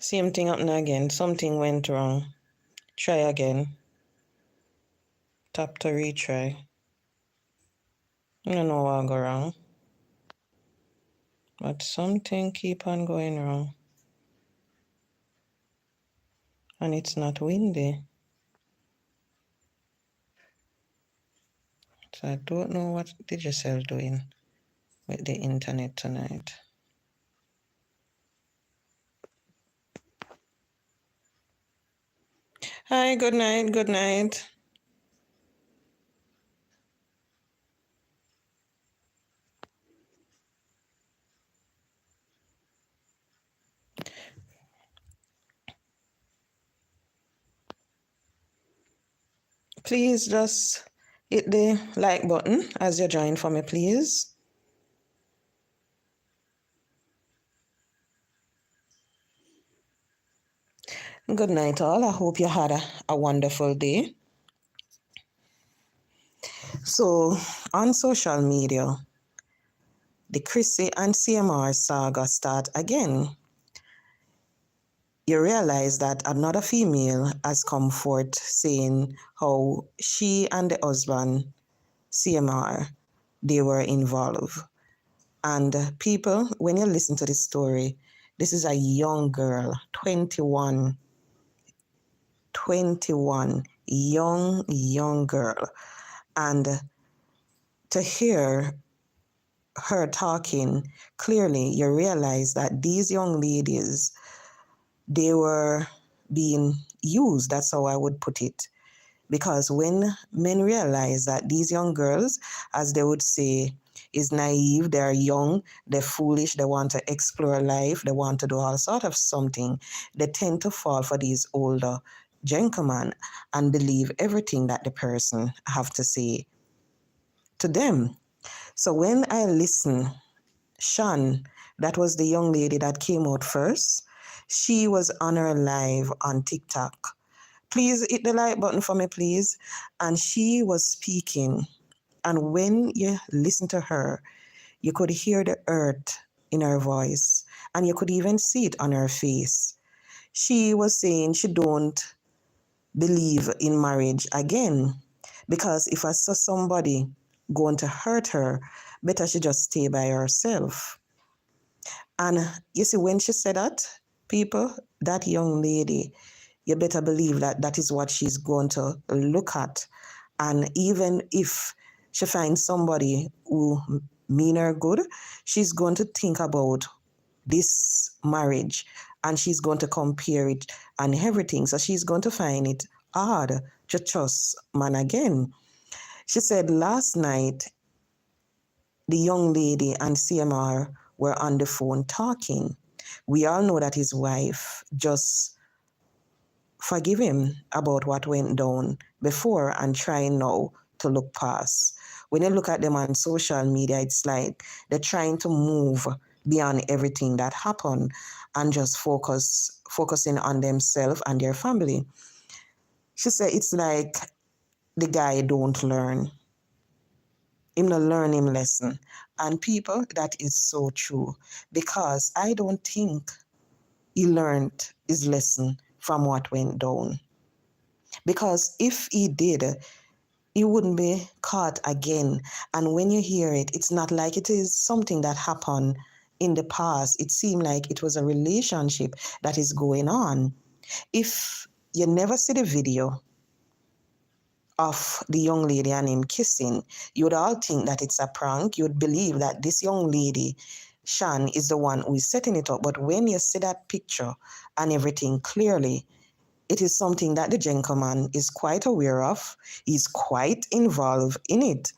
Same thing happened again. Something went wrong. Try again. Tap to retry. I don't know what go wrong. But something keep on going wrong. And it's not windy. So I don't know what Digicel doing with the internet tonight. Hi, good night, good night. Please just hit the like button as you join for me, please. Good night, all. I hope you had a wonderful day. So, on social media, the Crissy and CMR saga start again. You realize that another female has come forth saying how she and the husband, CMR, they were involved. And people, when you listen to this story, this is a young girl, 21, young girl. And to hear her talking, clearly you realize that these young ladies, they were being used. That's how I would put it. Because when men realize that these young girls, as they would say, is naive, they're young, they're foolish, they want to explore life, they want to do all sort of something, they tend to fall for these older gentlemen and believe everything that the person have to say to them. So when I listen, Shan, that was the young lady that came out first, she was on her live on TikTok. Please hit the like button for me, please. And she was speaking. And when you listen to her, you could hear the earth in her voice. And you could even see it on her face. She was saying she don't believe in marriage again. Because if I saw somebody going to hurt her, better she just stay by herself. And you see, when she said that, people, that young lady, you better believe that that is what she's going to look at. And even if she finds somebody who mean her good, she's going to think about this marriage and she's going to compare it and everything. So she's going to find it hard to trust man again. She said last night, the young lady and CMR were on the phone talking. We all know that his wife just forgive him about what went down before and trying now to look past. When you look at them on social media, it's like they're trying to move beyond everything that happened and just focusing on themselves and their family. She said it's like the guy don't learn. Him not learn him lesson. And people, that is so true. Because I don't think he learned his lesson from what went down. Because if he did, he wouldn't be caught again. And when you hear it, it's not like it is something that happened in the past. It seemed like it was a relationship that is going on. If you never see the video of the young lady and him kissing, you would all think that it's a prank. You would believe that this young lady, Shan, is the one who is setting it up. But when you see that picture and everything clearly, it is something that the gentleman is quite aware of. He's quite involved in it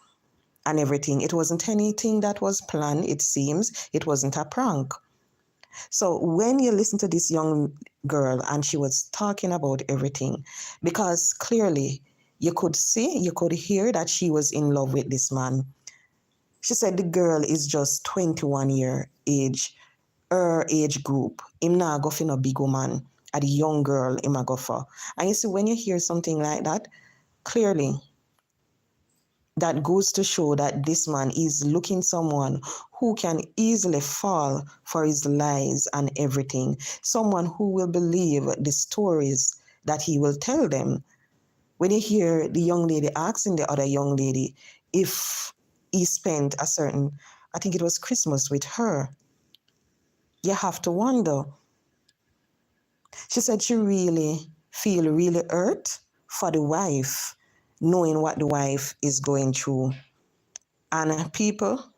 and everything. It wasn't anything that was planned, it seems. It wasn't a prank. So when you listen to this young girl and she was talking about everything, because clearly you could see, you could hear that she was in love with this man. She said the girl is just 21 year age, her age group. Him not go for no big woman. A young girl him a go for. And you see, when you hear something like that, clearly that goes to show that this man is looking someone who can easily fall for his lies and everything, someone who will believe the stories that he will tell them. When you hear the young lady asking the other young lady if he spent a certain, I think it was Christmas with her, you have to wonder. She said she really feel really hurt for the wife, knowing what the wife is going through. And people,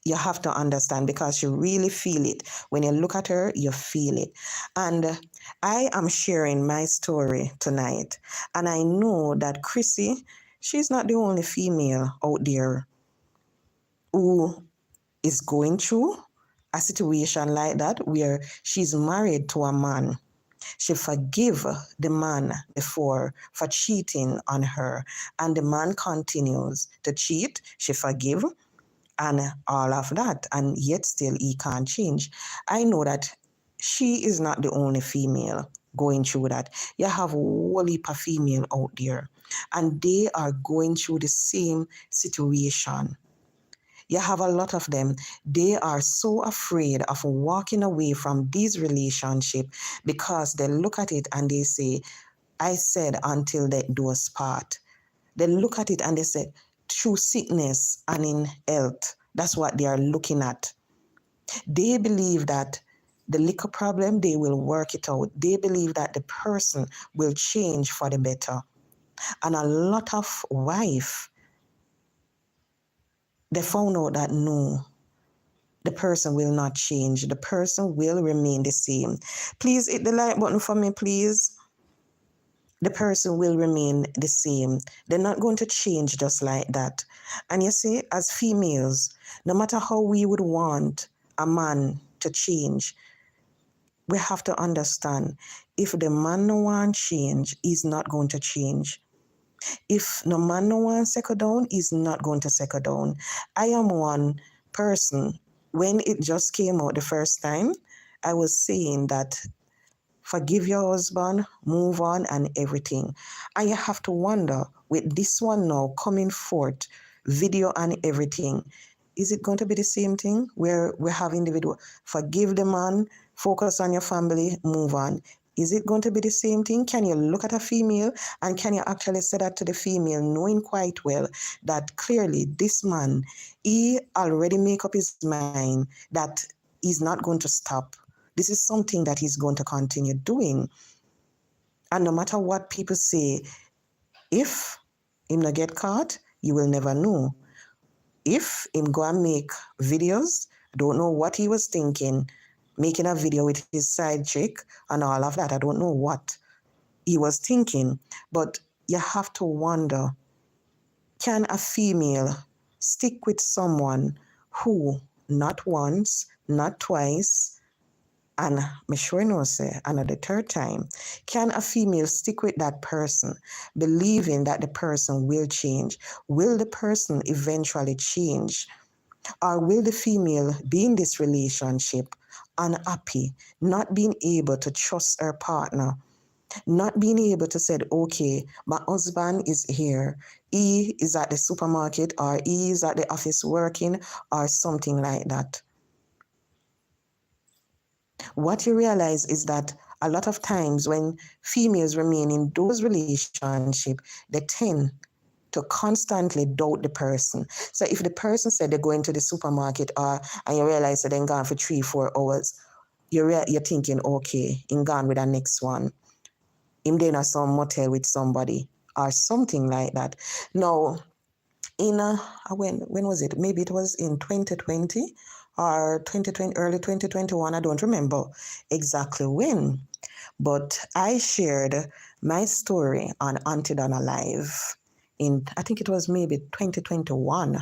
you have to understand, because you really feel it. When you look at her, you feel it. And I am sharing my story tonight. And I know that Crissy, she's not the only female out there who is going through a situation like that, where she's married to a man. She forgive the man before for cheating on her, and the man continues to cheat. She forgive and all of that, and yet still he can't change. I know that she is not the only female going through that. You have a whole heap of female out there, and they are going through the same situation. You have a lot of them. They are so afraid of walking away from these relationships because they look at it and they say, I said until they do us part. They look at it and they say, through sickness and in health. That's what they are looking at. They believe that the liquor problem, they will work it out. They believe that the person will change for the better. And a lot of wife, they found out that no, the person will not change. The person will remain the same. Please hit the like button for me, please. The person will remain the same. They're not going to change just like that. And you see, as females, no matter how we would want a man to change, we have to understand, if the man no want change, he's not going to change. If no man no want settle down, he's not going to settle down. I am one person, when it just came out the first time, I was saying that forgive your husband, move on and everything. And you have to wonder, with this one now coming forth, video and everything, is it going to be the same thing where we have individual, forgive the man, focus on your family, move on? Is it going to be the same thing? Can you look at a female and can you actually say that to the female, knowing quite well that clearly this man, he already make up his mind that he's not going to stop. This is something that he's going to continue doing. And no matter what people say, if him not get caught, you will never know. If him go and make videos, don't know what he was thinking, making a video with his side chick and all of that. I don't know what he was thinking. But you have to wonder, can a female stick with someone who not once, not twice, and me sure no say another third time, can a female stick with that person, believing that the person will change? Will the person eventually change? Or will the female be in this relationship unhappy, not being able to trust her partner, not being able to say, okay, my husband is here, he is at the supermarket, or he is at the office working, or something like that? What you realize is that a lot of times when females remain in those relationships, they tend to constantly doubt the person. So if the person said they're going to the supermarket, and you realize that they're gone for 3-4 hours, you're thinking, okay, I'm gone with the next one. I'm there in some motel with somebody or something like that. Now, in when was it? Maybe it was in 2020 or 2020, early 2021. I don't remember exactly when, but I shared my story on Auntie Donna Live in, I think it was maybe 2021.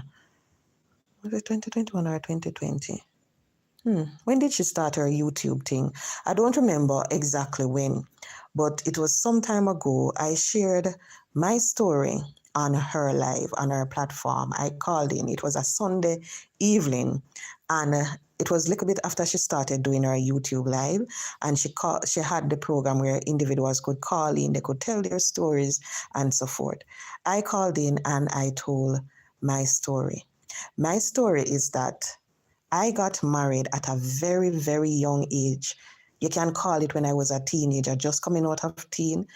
Was it 2021 or 2020? When did she start her YouTube thing? I don't remember exactly when, but it was some time ago. I shared my story on her live, on her platform. I called in. It was a Sunday evening, and it was a little bit after she started doing her YouTube live, and she had the program where individuals could call in, they could tell their stories and so forth. I called in and I told my story. My story is that I got married at a very, very young age. You can call it when I was a teenager, just coming out of teen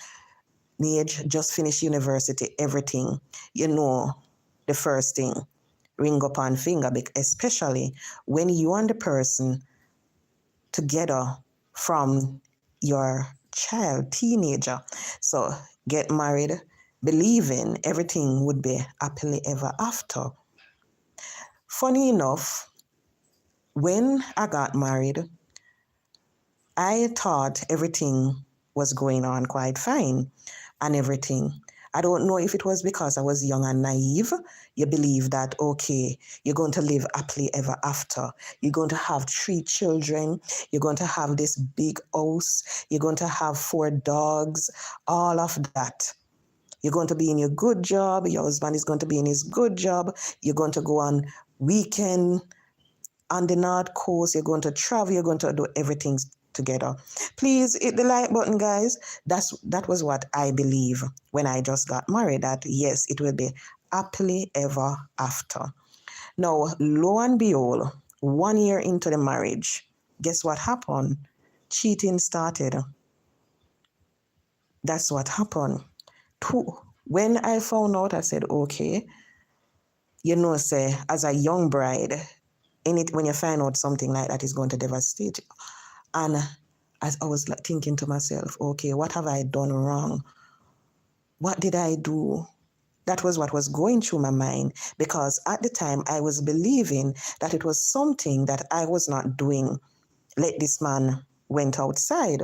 age, just finished university, everything. You know, the first thing, ring up on finger, especially when you and the person together from your child, teenager. So get married, believing everything would be happily ever after. Funny enough, when I got married, I thought everything was going on quite fine and everything. I don't know if it was because I was young and naive. You believe that, okay, you're going to live happily ever after. You're going to have 3 children. You're going to have this big house. You're going to have 4 dogs, all of that. You're going to be in your good job. Your husband is going to be in his good job. You're going to go on weekend on the North Coast. You're going to travel. You're going to do everything together. Please hit the like button, guys. That was what I believe when I just got married, that yes, it will be happily ever after. Now, lo and behold, 1 year into the marriage, guess what happened? Cheating started. That's what happened. When I found out, I said, okay, say, as a young bride, when you find out something like that is going to devastate you. And as I was thinking to myself, okay, what have I done wrong? What did I do? That was what was going through my mind, because at the time I was believing that it was something that I was not doing. Let this man went outside.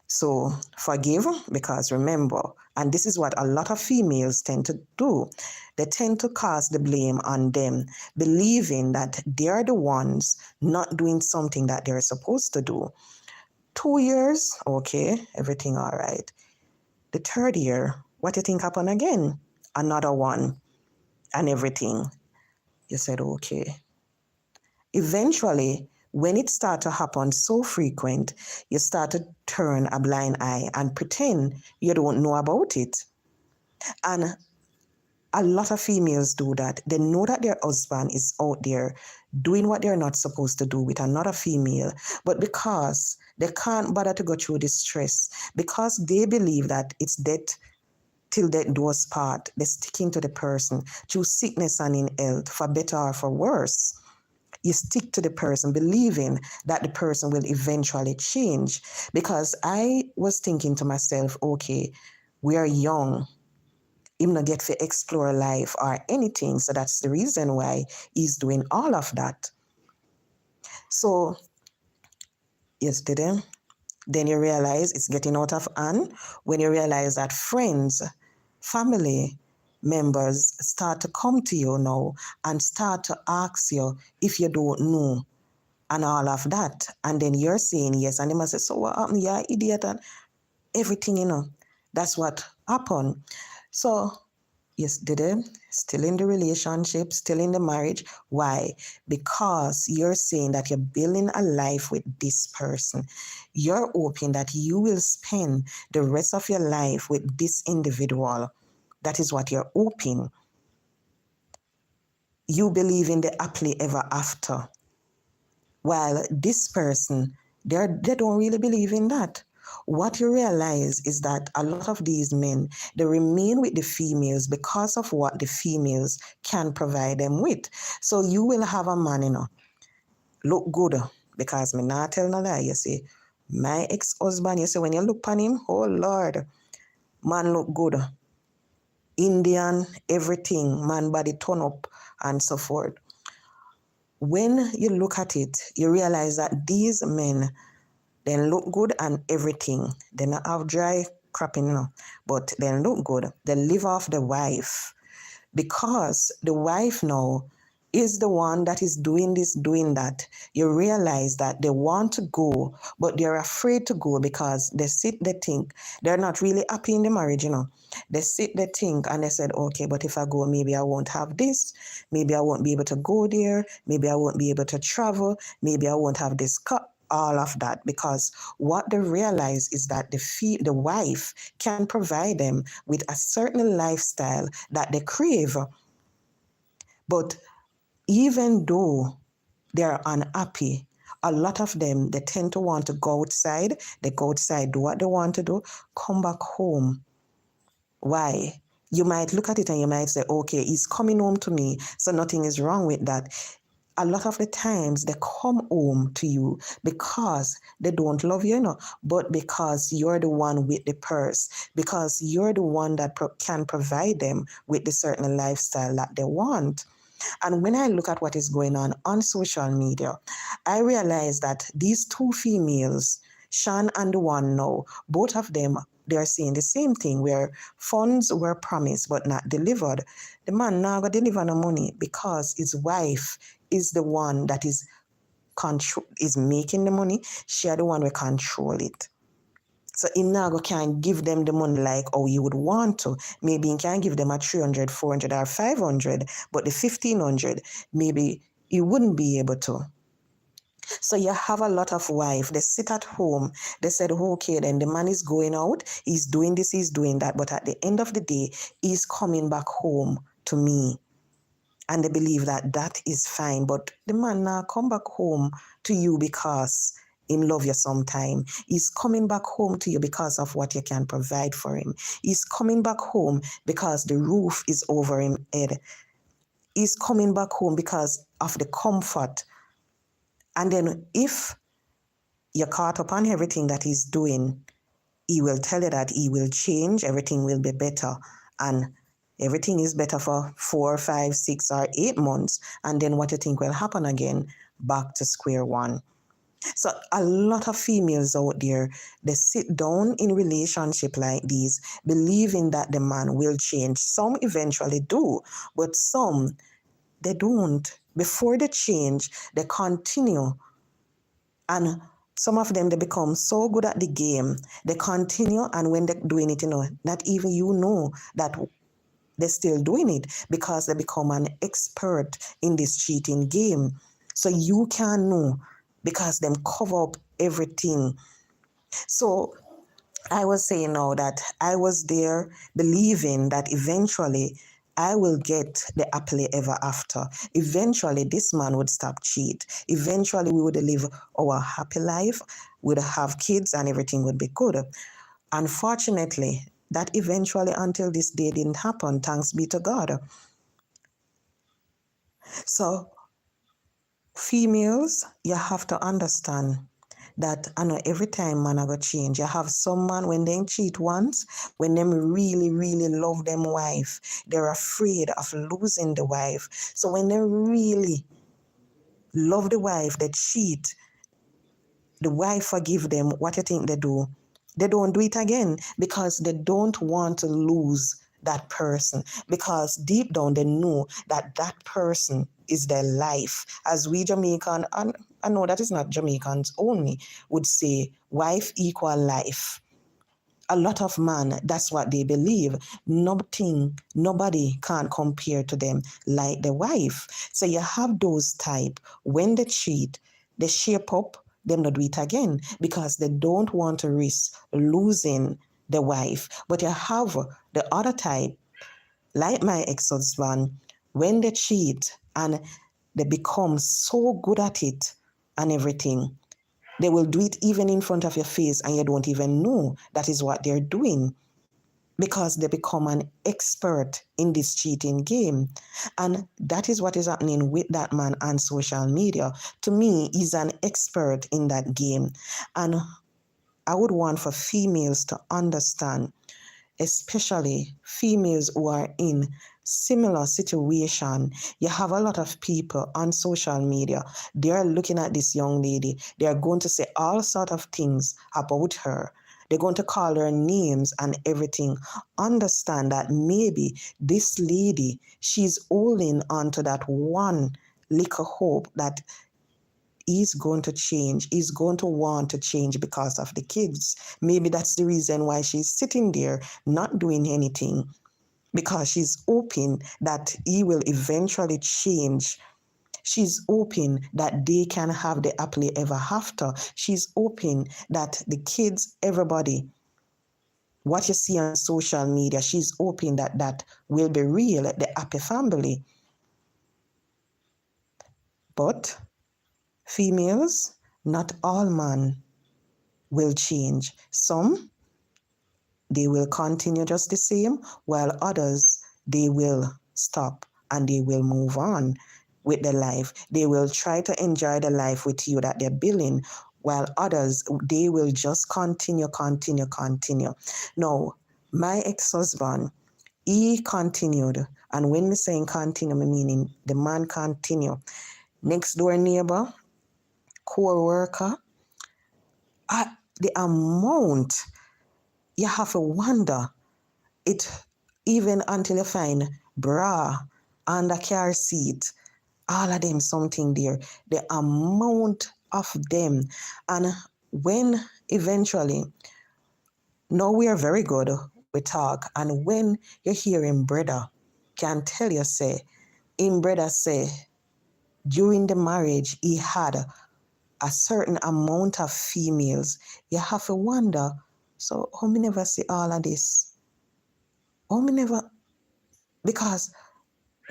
So forgive, because remember, and this is what a lot of females tend to do. They tend to cast the blame on them, believing that they're the ones not doing something that they're supposed to do. 2 years, okay, everything all right. The 3rd year, what do you think happened again? Another one and everything. You said, okay. Eventually, when it started to happen so frequent, you start to turn a blind eye and pretend you don't know about it. And a lot of females do that. They know that their husband is out there doing what they're not supposed to do with another female, but because they can't bother to go through the stress, because they believe that it's death till death do us part, they're sticking to the person through sickness and in health, for better or for worse. You stick to the person, believing that the person will eventually change. Because I was thinking to myself, okay, we are young. Him not get to explore life or anything. So that's the reason why he's doing all of that. So yesterday, then you realize it's getting out of hand when you realize that friends, family members start to come to you now and start to ask you if you don't know and all of that. And then you're saying yes. And they must say, so what happened? Yeah, idiot, and everything. That's what happened. So yes, still in the relationship, still in the marriage. Why? Because you're saying that you're building a life with this person. You're hoping that you will spend the rest of your life with this individual. That is what you're hoping. You believe in the happily ever after. While this person, they don't really believe in that. What you realize is that a lot of these men, they remain with the females because of what the females can provide them with. So you will have a man, look good, because me not tell no lie. You see, my ex-husband, you see, when you look upon him, oh Lord, man look good. Indian, everything, man body turn up and so forth. When you look at it, you realize that these men, they look good and everything. They not have dry cropping, but they look good. They live off the wife, because the wife now is the one that is doing this, doing that, you realize that they want to go, but they're afraid to go because they sit, they think, they're not really happy in the marriage, They sit, they think, and they said, okay, but if I go, maybe I won't have this, maybe I won't be able to go there, maybe I won't be able to travel, maybe I won't have this cut. All of that, because what they realize is that the wife can provide them with a certain lifestyle that they crave. But even though they're unhappy, a lot of them, they tend to want to go outside. They go outside, do what they want to do, come back home. Why? You might look at it and you might say, okay, he's coming home to me, so nothing is wrong with that. A lot of the times they come home to you because they don't love you, but because you're the one with the purse, because you're the one that can provide them with the certain lifestyle that they want. And when I look at what is going on social media, I realize that these two females, Sean and the one now, both of them, they are saying the same thing, where funds were promised but not delivered. The man now got deliver no money because his wife is the one that is making the money. She are the one who control it. So him now can't give them the money like how you would want to. Maybe he can give them a 300, 400 or 500, but the 1,500, maybe he wouldn't be able to. So you have a lot of wives, they sit at home, they said, okay, then the man is going out, he's doing this, he's doing that, but at the end of the day, he's coming back home to me. And they believe that that is fine, but the man now come back home to you because him love you sometime. He's coming back home to you because of what you can provide for him. He's coming back home because the roof is over his head. He's coming back home because of the comfort. And then if you're caught up on everything that he's doing, he will tell you that he will change, everything will be better. And everything is better for 4, 5, 6, or 8 months. And then what you think will happen again? Back to square one. So a lot of females out there, they sit down in relationship like these, believing that the man will change. Some eventually do, but some, they don't. Before they change, they continue. And some of them, they become so good at the game, they continue, and when they're doing it, not even you know that they're still doing it because they become an expert in this cheating game. So you can know because them cover up everything. So I was saying now that I was there believing that eventually I will get the happily ever after. Eventually this man would stop cheat. Eventually we would live our happy life, we'd have kids and everything would be good. Unfortunately, that eventually until this day didn't happen, thanks be to God. So females, you have to understand that I know every time man I go change. You have some man when they cheat once, when them really, really love them wife, they're afraid of losing the wife. So when they really love the wife, they cheat, the wife forgive them, what you think they do? They don't do it again because they don't want to lose that person, because deep down they know that that person is their life. As we Jamaican, and I know that is not Jamaicans only, would say wife equal life. A lot of men, that's what they believe. Nobody can compare to them like the wife. So you have those type, when they cheat, they shape up, them not do it again because they don't want to risk losing the wife. But you have the other type, like my ex-husband, when they cheat and they become so good at it and everything, they will do it even in front of your face and you don't even know that is what they're doing because they become an expert in this cheating game. And that is what is happening with that man on social media. To me, he's an expert in that game. And I would want for females to understand, especially females who are in similar situation. You have a lot of people on social media, they are looking at this young lady, they are going to say all sorts of things about her, they're going to call her names and everything. Understand that maybe this lady, she's holding on to that one little hope that he's going to change. He's going to want to change because of the kids. Maybe that's the reason why she's sitting there not doing anything, because she's hoping that he will eventually change. She's hoping that they can have the happily ever after. She's hoping that the kids, everybody, what you see on social media, she's hoping that that will be real, the happy family. But females, not all men will change. Some, they will continue just the same, while others, they will stop and they will move on with their life. They will try to enjoy the life with you that they're building, while others, they will just continue. Now, my ex-husband, he continued, and when me saying continue, me meaning the man continue. Next door neighbor, co-worker, the amount, you have to wonder it, even until you find bra under car seat, all of them something there, the amount of them. And when eventually, now we are very good, we talk, and when you hear him brother can tell you, say, him brother say, during the marriage, he had a certain amount of females, you have to wonder, so how me never see all of this? How me never, because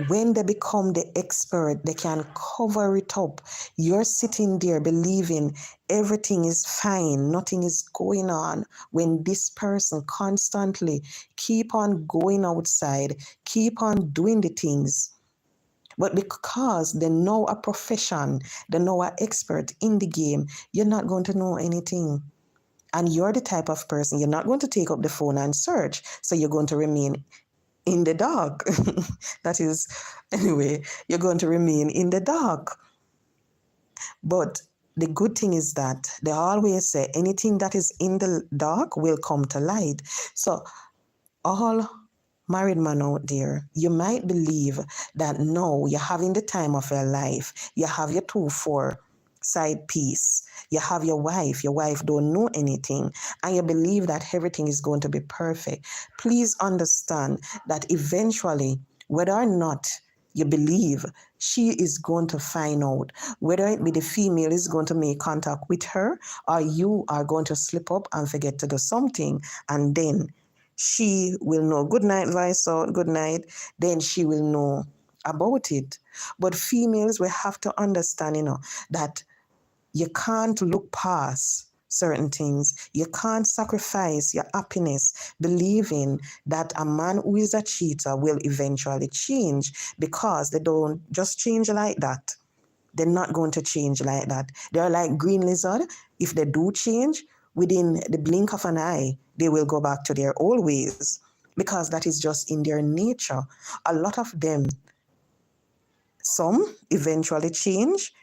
when they become the expert, they can cover it up. You're sitting there believing everything is fine, nothing is going on, when this person constantly keep on going outside, keep on doing the things. But because they know a profession, they know an expert in the game, you're not going to know anything. And you're the type of person, you're not going to take up the phone and search. So you're going to remain in the dark. That is, anyway, you're going to remain in the dark. But the good thing is that they always say anything that is in the dark will come to light. So all married man out there, you might believe that no, you're having the time of your life. You have your 2-4 side piece. You have your wife don't know anything, and you believe that everything is going to be perfect. Please understand that eventually, whether or not you believe, she is going to find out, whether it be the female is going to make contact with her, or you are going to slip up and forget to do something, and then she will know. Good night, voice out, good night. Then she will know about it. But females, we have to understand, that you can't look past certain things. You can't sacrifice your happiness believing that a man who is a cheater will eventually change, because they don't just change like that. They're not going to change like that. They're like green lizard. If they do change, within the blink of an eye, they will go back to their old ways, because that is just in their nature. A lot of them, some eventually change,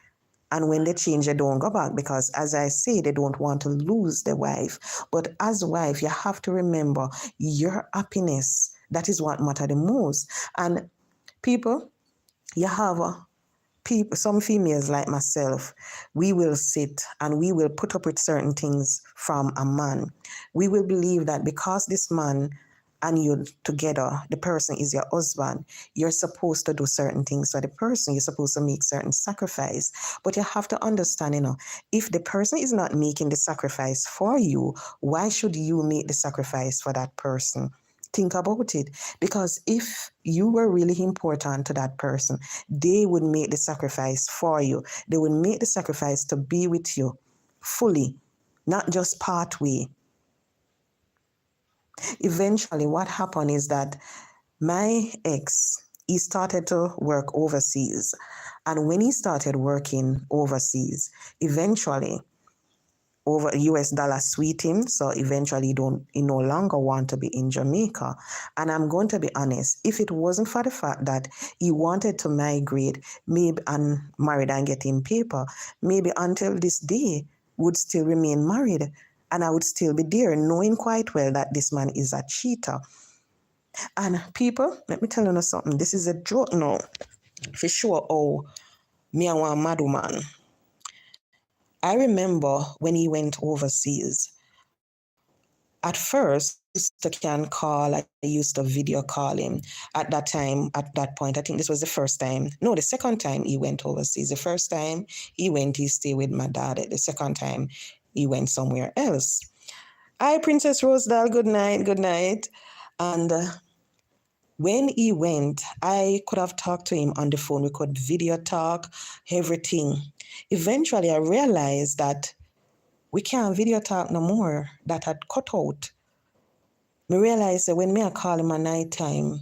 and when they change, they don't go back, because, as I say, they don't want to lose their wife. But as wife, you have to remember your happiness. That is what matters the most. And people, you have some females like myself, we will sit and we will put up with certain things from a man. We will believe that because this man and you together, the person is your husband, you're supposed to do certain things for the person, you're supposed to make certain sacrifice. But you have to understand, if the person is not making the sacrifice for you, why should you make the sacrifice for that person? Think about it. Because if you were really important to that person, they would make the sacrifice for you. They would make the sacrifice to be with you fully, not just part way. Eventually, what happened is that my ex, he started to work overseas. And when he started working overseas, eventually, over US dollar sweet him, so eventually he no longer want to be in Jamaica. And I'm going to be honest, if it wasn't for the fact that he wanted to migrate, maybe and married and get him paper, maybe until this day would still remain married, and I would still be there, knowing quite well that this man is a cheater. And people, let me tell you something, this is a joke now, for sure. Oh, me and one mad woman. I remember when he went overseas. At first, I used to can call, I used to video call him. At that time, at that point, I think this was the first time. No, the second time he went overseas. The first time he stayed with my dad. The second time, he went somewhere else. Hi, Princess Rosedal, good night, good night. And when he went, I could have talked to him on the phone. We could video talk, everything. Eventually, I realized that we can't video talk no more. That had cut out. Me realize that when me I call him at night time,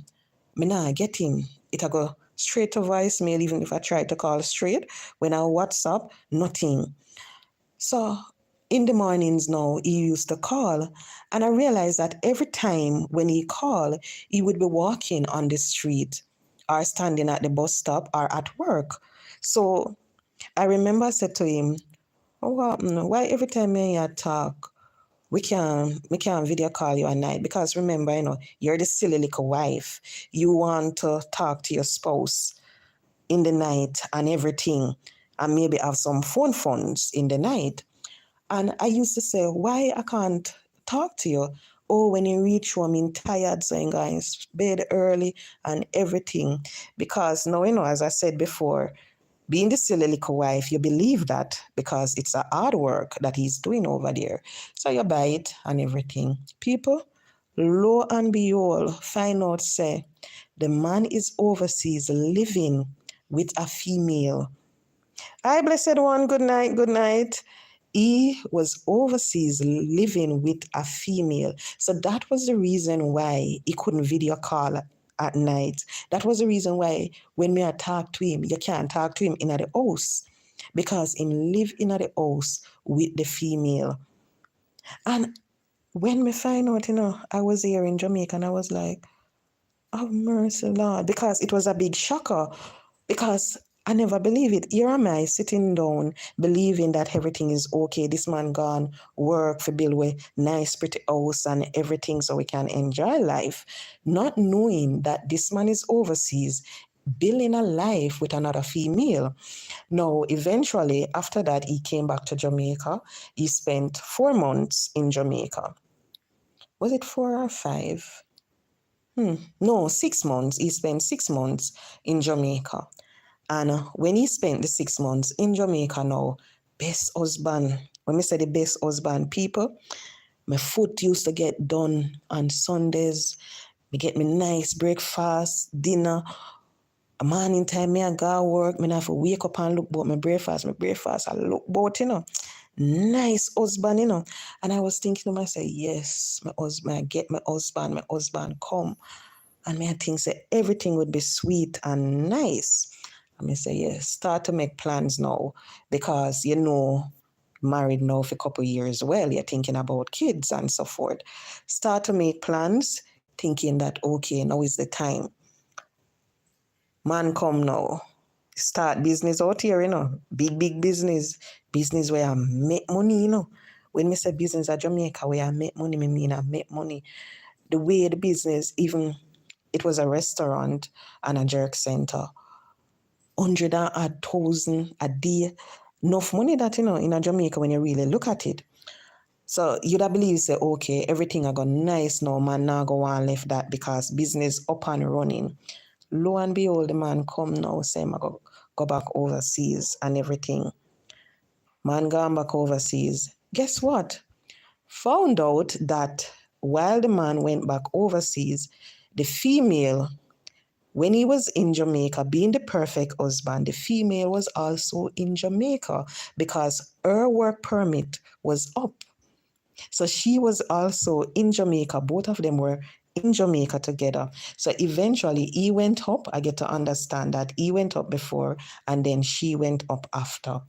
me nah get him. It'll go straight to voicemail, even if I try to call straight. When I WhatsApp, nothing. So in the mornings now, he used to call. And I realized that every time when he called, he would be walking on the street or standing at the bus stop or at work. So I remember I said to him, oh, why every time me and you talk, we can video call you at night? Because remember, you're the silly little wife. You want to talk to your spouse in the night and everything, and maybe have some phone funds in the night. And I used to say, why I can't talk to you? Oh, when you reach home, I'm tired, so I'm going to bed early and everything. Because now, as I said before, being the silly little wife, you believe that because it's a hard work that he's doing over there. So you buy it and everything. People, lo and behold, find out, say, the man is overseas living with a female. Hi, blessed one, good night, good night. He was overseas living with a female. So that was the reason why he couldn't video call at night. That was the reason why when me I talk to him, you can't talk to him in the house because him live in the house with the female. And when me find out, I was here in Jamaica and I was like, oh, mercy, Lord, because it was a big shocker because I never believe it. Here am I sitting down, believing that everything is okay. This man gone work for build a nice, pretty house and everything so we can enjoy life. Not knowing that this man is overseas, building a life with another female. Now, eventually, after that, he came back to Jamaica. He spent 4 months in Jamaica. Was it 4 or 5? No, 6 months. He spent 6 months in Jamaica. And when he spent the 6 months in Jamaica now, best husband, when I say the best husband, people, my food used to get done on Sundays. Me get me nice breakfast, dinner. A morning time, me I go work. Me have to wake up and look about my breakfast. I look about, nice husband, And I was thinking to myself, yes, my husband, I get my husband come. And me I think say everything would be sweet and nice. And I say, yes, start to make plans now because, married now for a couple of years, well, you're thinking about kids and so forth. Start to make plans thinking that, okay, now is the time. Man come now. Start business out here, big business where I make money, When me say business at Jamaica where I make money, me mean I make money. The way the business, even it was a restaurant and a jerk center, 100,000 a day. Enough money that, in a Jamaica when you really look at it. So you'd have believe, say, okay, everything I got nice now, man, now go on left that because business up and running. Lo and behold, the man come now, say, I go back overseas and everything. Man gone back overseas. Guess what? Found out that while the man went back overseas, the female, when he was in Jamaica, being the perfect husband, the female was also in Jamaica because her work permit was up. So she was also in Jamaica. Both of them were in Jamaica together. So eventually he went up. I get to understand that he went up before and then she went up after.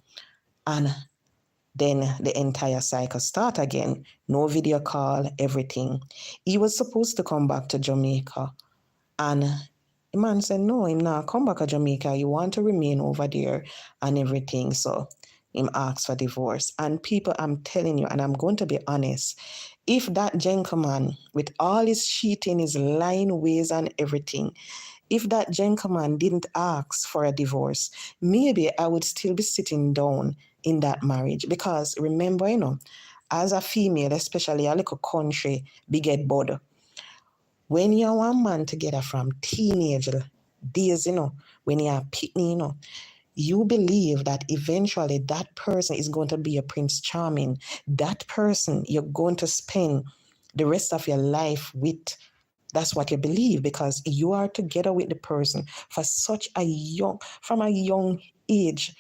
And then the entire cycle start again. No video call, everything. He was supposed to come back to Jamaica. And the man said, no, him not come back to Jamaica. You want to remain over there and everything. So him asked for divorce. And people, I'm telling you, and I'm going to be honest, if that gentleman, with all his cheating, his lying ways and everything, if that gentleman didn't ask for a divorce, maybe I would still be sitting down in that marriage. Because remember, as a female, especially a little country, big head bud, when you are one man together from teenage days, when you are pitney, you believe that eventually that person is going to be a Prince Charming. That person you're going to spend the rest of your life with. That's what you believe, because you are together with the person for from a young age.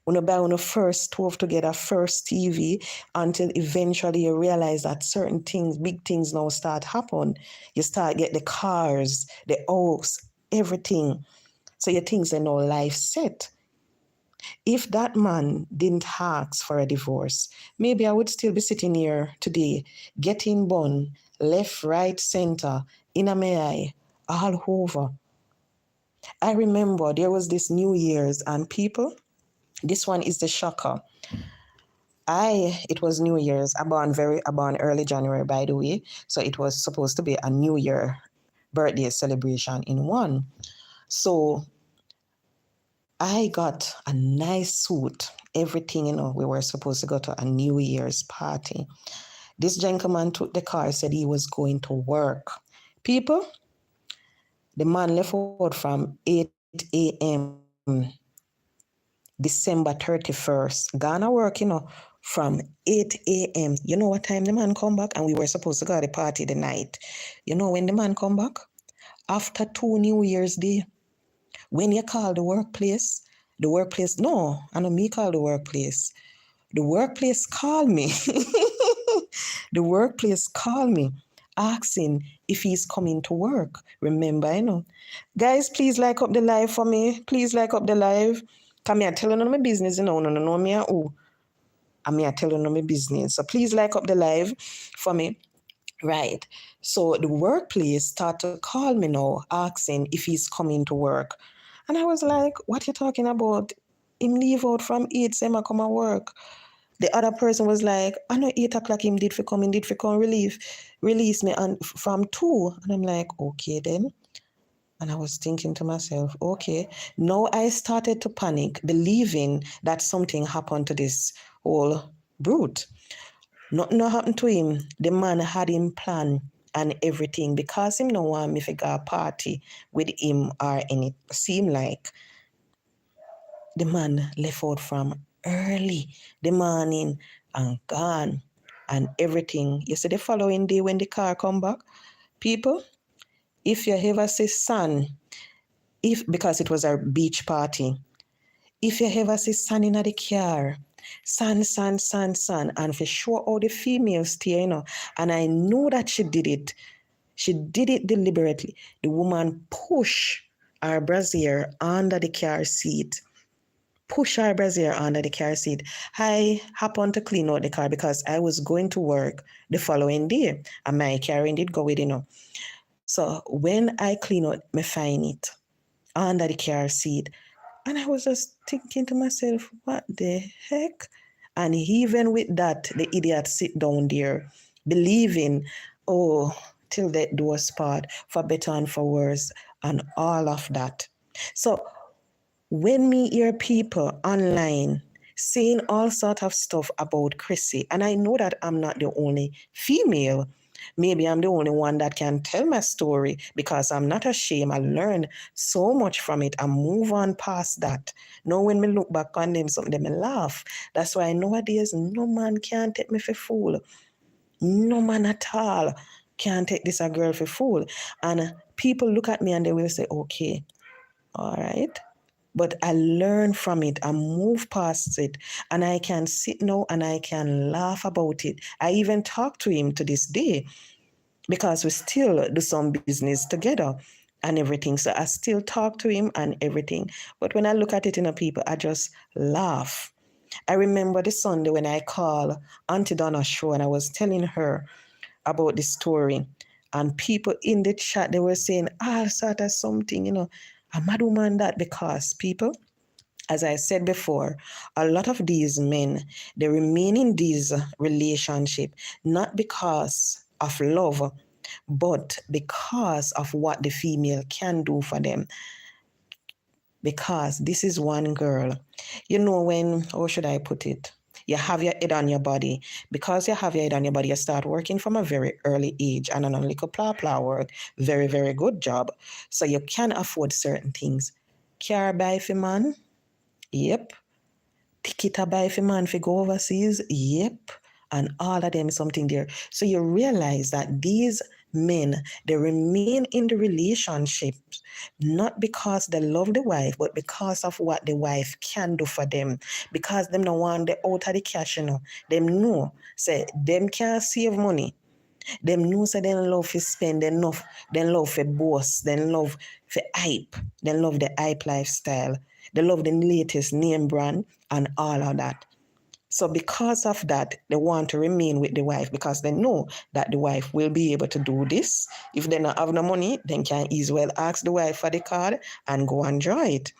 When you buy on the first stove together, first TV, until eventually you realize that certain things, big things now start happen. You start get the cars, the house, everything. So your things are now life set. If that man didn't ask for a divorce, maybe I would still be sitting here today, getting bun, left, right, center, in a my eye, all over. I remember there was this New Year's, and people, this one is the shocker. It was New Year's. I born early January, by the way. So it was supposed to be a New Year birthday celebration in one. So I got a nice suit, everything, we were supposed to go to a New Year's party. This gentleman took the car, said he was going to work. People, the man left out from 8 a.m. December 31st. Gonna work, from 8 a.m. You know what time the man come back? And we were supposed to go to the party the night. You know when the man come back? After 2 New Year's Day. When you call the workplace, no, I know me call the workplace. The workplace call me. The workplace call me, asking if he's coming to work. Remember, Guys, please like up the live for me. Please like up the live. Come here, tell you my business, no, me who. I'm here telling you my business. So please like up the live for me. Right. So the workplace start to call me now, asking if he's coming to work. And I was like, what you talking about? Him leave out from 8, say I come and work. The other person was like, I know 8 o'clock him did for come release me from 2. And I'm like, okay then. And I was thinking to myself, okay. Now I started to panic, believing that something happened to this whole brute. Nothing happened to him. The man had him planned and everything, because him no want me to go a party with him or any. Seem like the man left out from early the morning and gone and everything. You see the following day when the car come back, people, if you ever see sun, because it was our beach party, if you ever see sun in the car, sun, and for sure all the females stay, and I know that she did it. She did it deliberately. The woman pushed her brassiere under the car seat. I happened to clean out the car because I was going to work the following day, and my car did go with, So when I clean out, I find it under the car seat. And I was just thinking to myself, what the heck? And even with that, the idiot sit down there, believing, till that doors part, for better and for worse, and all of that. So when me hear people online saying all sort of stuff about Crissy, and I know that I'm not the only female, maybe I'm the only one that can tell my story, because I'm not ashamed. I learned so much from it and move on past that. Now when me look back on them, something, me laugh. That's why nowadays no man can take me for fool. No man at all can take this a girl for fool. And people look at me and they will say, okay, all right. But I learn from it and move past it. And I can sit now and I can laugh about it. I even talk to him to this day, because we still do some business together and everything. So I still talk to him and everything. But when I look at it in people, I just laugh. I remember the Sunday when I called Auntie Donna's show and I was telling her about the story. And people in the chat, they were saying, sort of something, a mad woman that, because people, as I said before, a lot of these men, they remain in these relationship, not because of love, But because of what the female can do for them, because this is one girl, when, how should I put it? You have your head on your body. Because you have your head on your body, you start working from a very early age and on a little plow work. Very, very good job. So you can afford certain things. Car buy for man? Yep. Ticket a buy for man for go overseas? Yep. And all of them is something there. So you realize that these men, they remain in the relationship not because they love the wife, but because of what the wife can do for them. Because them don't want the out of the cash, Them know, say, them can't save money. Them know say they love to spend enough, they love for boss, they love for hype, they love the hype lifestyle, they love the latest name brand and all of that. So because of that, they want to remain with the wife because they know that the wife will be able to do this. If they don't have no money, they can easily ask the wife for the card and go enjoy it.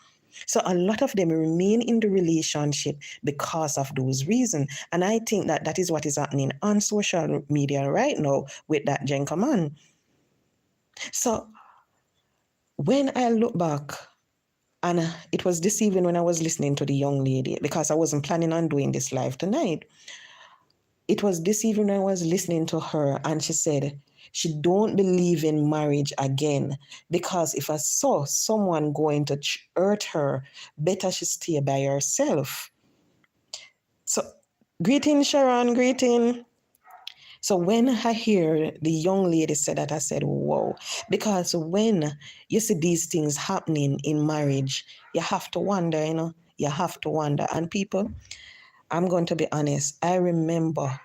So a lot of them remain in the relationship because of those reasons. And I think that that is what is happening on social media right now with that gentleman. So when I look back, and it was this evening when I was listening to the young lady, because I wasn't planning on doing this live tonight. It was this evening I was listening to her, and she said she don't believe in marriage again because if I saw someone going to hurt her, better she stay by herself. So, greeting, Sharon, greeting. So when I hear the young lady say that, I said, whoa. Because when you see these things happening in marriage, you have to wonder, you have to wonder. And people, I'm going to be honest, I remember,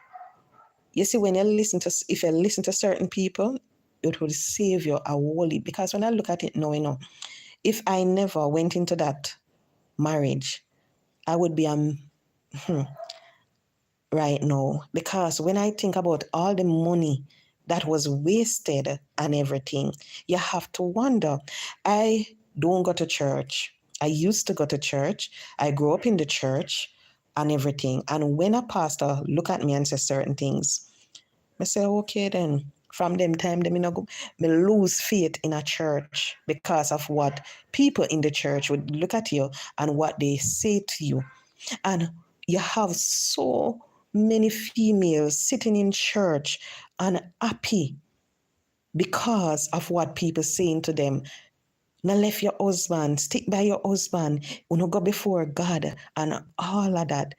you see, if you listen to certain people, it will save you a wholly. Because when I look at it now, if I never went into that marriage, I would be right now. Because when I think about all the money that was wasted and everything, you have to wonder. I don't go to church. I used to go to church. I grew up in the church and everything. And when a pastor look at me and say certain things, I say, okay then. From them time, me lose faith in a church because of what people in the church would look at you and what they say to you. And you have so many females sitting in church and happy because of what people saying to them. Now left your husband, stick by your husband, go before God and all of that.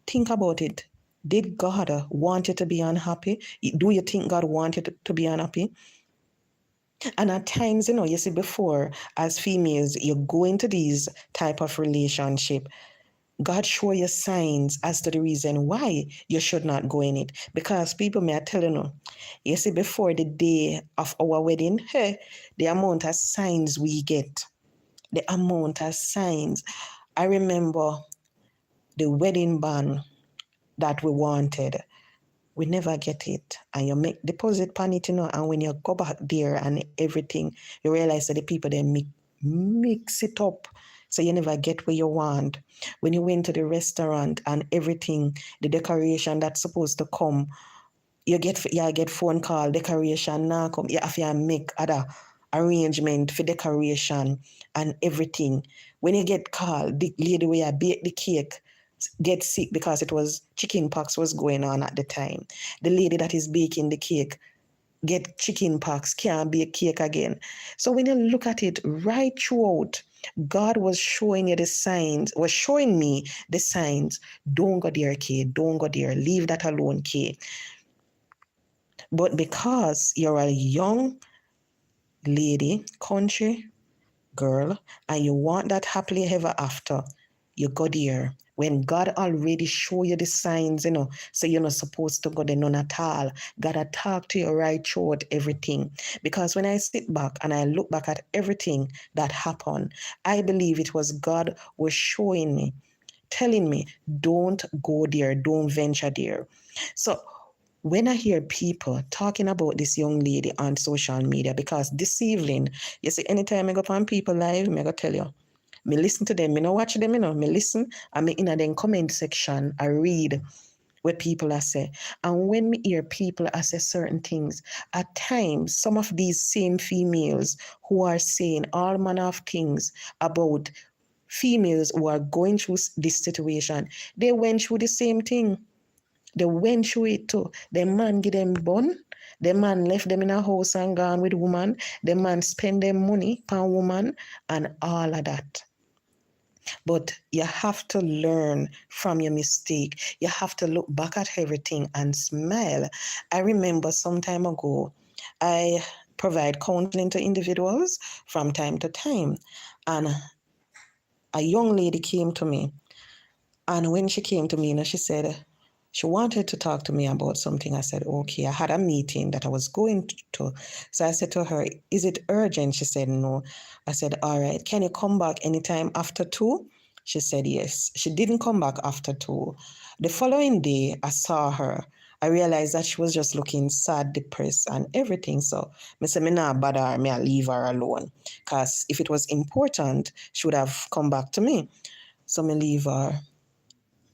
Think about it. Did God want you to be unhappy? Do you think God wanted you to be unhappy? And at times, you see before, as females, you go into these type of relationship, God show you signs as to the reason why you should not go in it. Because people may tell you see, before the day of our wedding, the amount of signs we get, the amount of signs. I remember the wedding band that we wanted. We never get it. And you make deposit on it, and when you go back there and everything, you realize that the people, they mix it up. So you never get what you want. When you went to the restaurant and everything, the decoration that's supposed to come, you get phone call, decoration now come. You have to make other arrangement for decoration and everything. When you get called, the lady where you bake the cake get sick because it was chicken pox was going on at the time. The lady that is baking the cake get chicken pox, can't bake cake again. So when you look at it right throughout, God was showing you the signs, was showing me the signs. Don't go there, Kay. Don't go there. Leave that alone, Kay. But because you're a young lady, country girl, and you want that happily ever after, you go there. When God already show you the signs, so you're not supposed to go there none at all. God will talk to you right throughout everything. Because when I sit back and I look back at everything that happened, I believe it was God was showing me, telling me, don't go there, don't venture there. So when I hear people talking about this young lady on social media, because this evening, you see, anytime I go on people live, I go tell you, me listen to them, me no watch them, me listen, and me in the comment section, I read what people are say. And when me hear people are say certain things, at times some of these same females who are saying all manner of things about females who are going through this situation, they went through the same thing. They went through it too. The man give them bun. The man left them in a house and gone with woman. The man spend them money per woman and all of that. But you have to learn from your mistake. You have to look back at everything and smile. I remember some time ago, I provide counseling to individuals from time to time. And a young lady came to me. And when she came to me, she said, she wanted to talk to me about something. I said, okay, I had a meeting that I was going to. So I said to her, is it urgent? She said, no. I said, all right, can you come back anytime after 2? She said, yes. She didn't come back after 2. The following day, I saw her. I realized that she was just looking sad, depressed, and everything. So I said, me not bother her, me I leave her alone. Because if it was important, she would have come back to me. So me leave her.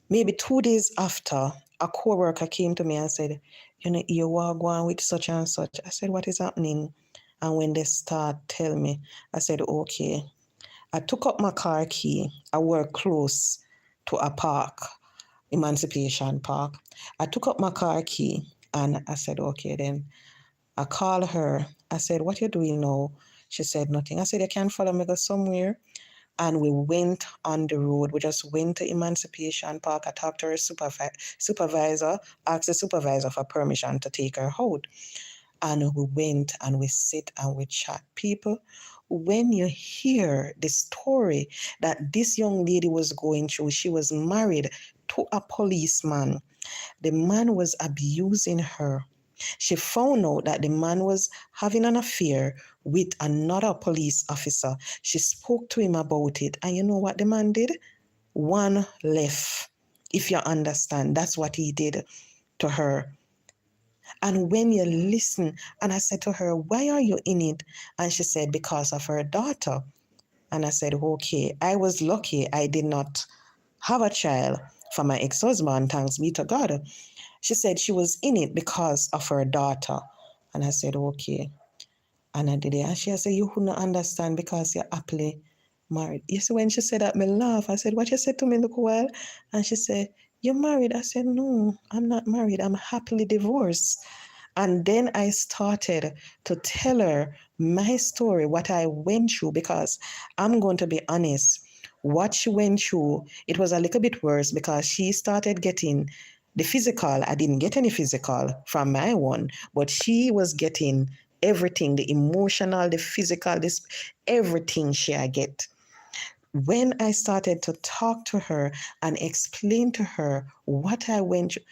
Maybe 2 days after, a co-worker came to me and said, you are going with such and such. I said, what is happening? And when they start tell me, I said, okay. I took up my car key. I work close to a park, Emancipation Park. I took up my car key and I said, okay, then I called her. I said, what you doing now? She said, nothing. I said, you can follow me go somewhere. And we went on the road. We just went to Emancipation Park. I talked to her supervisor, asked the supervisor for permission to take her out. And we went and we sit and we chat. People, when you hear the story that this young lady was going through, she was married to a policeman. The man was abusing her. She found out that the man was having an affair with another police officer. She spoke to him about it. And you know what the man did? One left. If you understand, that's what he did to her. And when you listen, and I said to her, why are you in it? And she said, because of her daughter. And I said, okay, I was lucky I did not have a child for my ex-husband, thanks be to God. She said she was in it because of her daughter. And I said, okay. And I did it. And she said, you couldn't understand because you're happily married. You see, when she said that, me laugh. I said, what you said to me, look well. And she said, you're married. I said, no, I'm not married. I'm happily divorced. And then I started to tell her my story, what I went through, because I'm going to be honest, what she went through, it was a little bit worse because she started getting the physical. I didn't get any physical from my one, but she was getting everything, the emotional, the physical, this everything she get. When I started to talk to her and explain to her what I went through,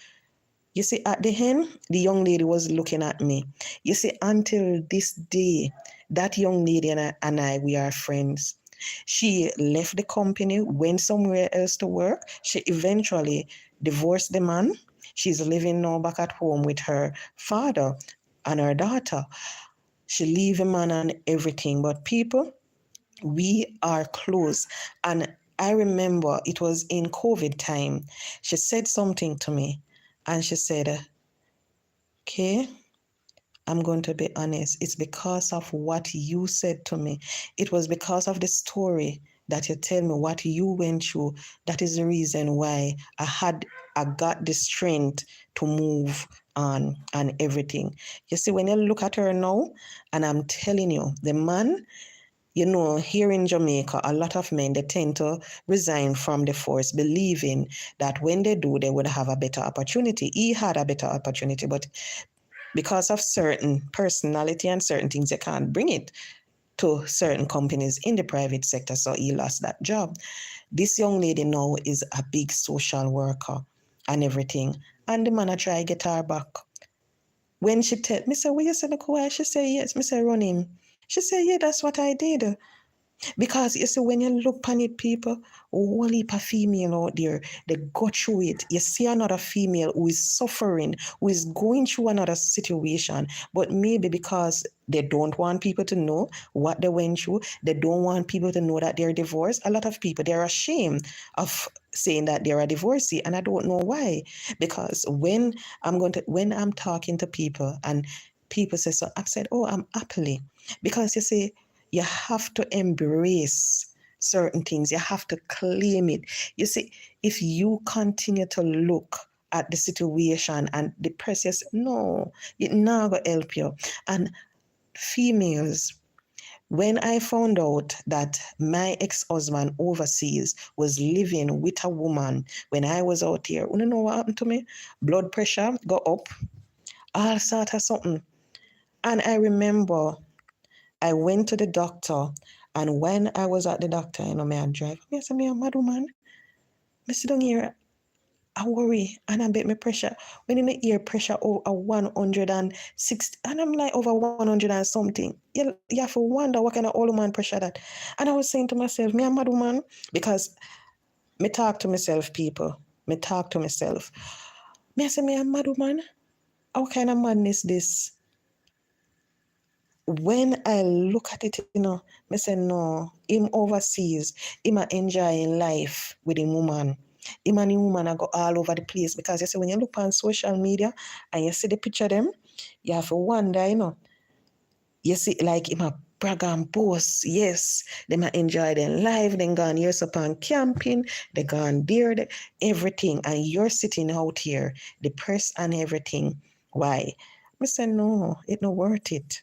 you see, at the end, the young lady was looking at me. You see, until this day, that young lady and I, we are friends. She left the company, went somewhere else to work. She eventually divorced the man. She's living now back at home with her father and her daughter. She leave him man and everything. But people, we are close. And I remember it was in COVID time. She said something to me. And she said, okay, I'm going to be honest. It's because of what you said to me. It was because of the story that you tell me what you went through. That is the reason why I got the strength to move on and everything. You see, when you look at her now, and I'm telling you, the man, here in Jamaica, a lot of men, they tend to resign from the force, believing that when they do, they would have a better opportunity. He had a better opportunity, but because of certain personality and certain things, they can't bring it to certain companies in the private sector, so he lost that job. This young lady now is a big social worker and everything, and the man I try to get her back. When she tell me, say, well, you said the choir? She said, yes. Me say, run him. She said, yeah, that's what I did. Because you see, when you look on it, people, a whole heap of female out there, they go through it. You see another female who is suffering, who is going through another situation, but maybe because they don't want people to know what they went through, they don't want people to know that they're divorced. A lot of people, they're ashamed of saying that they're a divorcee, and I don't know why. Because when I'm talking to people and people say so, I've said, oh, I'm happily. Because you see, you have to embrace certain things. You have to claim it. You see, if you continue to look at the situation and depress yourself, no, it not gonna help you. And females, when I found out that my ex-husband overseas was living with a woman when I was out here, you know what happened to me? Blood pressure go up, all sort of something. And I remember I went to the doctor, and when I was at the doctor, me I drive. I said, me a mad woman. I sit down here, I worry, and I bet my pressure. When in the ear pressure over 160, and I'm like over 100 and something. You have to wonder what kind of old man pressure that. And I was saying to myself, me a mad woman, because me talk to myself, people. Me talk to myself. Me I say, me a mad woman. What kind of madness this? When I look at it, I say, no, him overseas, him a enjoying life with him woman. Him and the woman I go all over the place, because you see, when you look on social media and you see the picture of them, you have to wonder, you see, like him a brag and boast. Yes, them a enjoy their life, then gone years upon camping, they gone there, everything, and you're sitting out here, depressed and everything. Why? I say, no, it not worth it.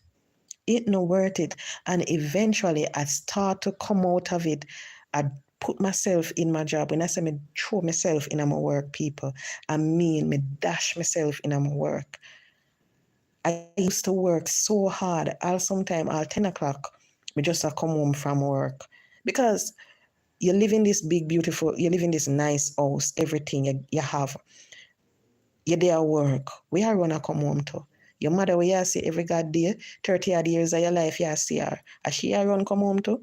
It not worth it. And eventually I start to come out of it. I put myself in my job. When I say me throw myself in my work, people, I mean me dash myself in my work. I used to work so hard. I'll 10 o'clock, me just come home from work. Because you live in this big, beautiful, you live in this nice house, everything you have. You're there at work. We are gonna come home to. Your mother, where you see every god day, 30 odd years of your life, you see her. And she run come home to.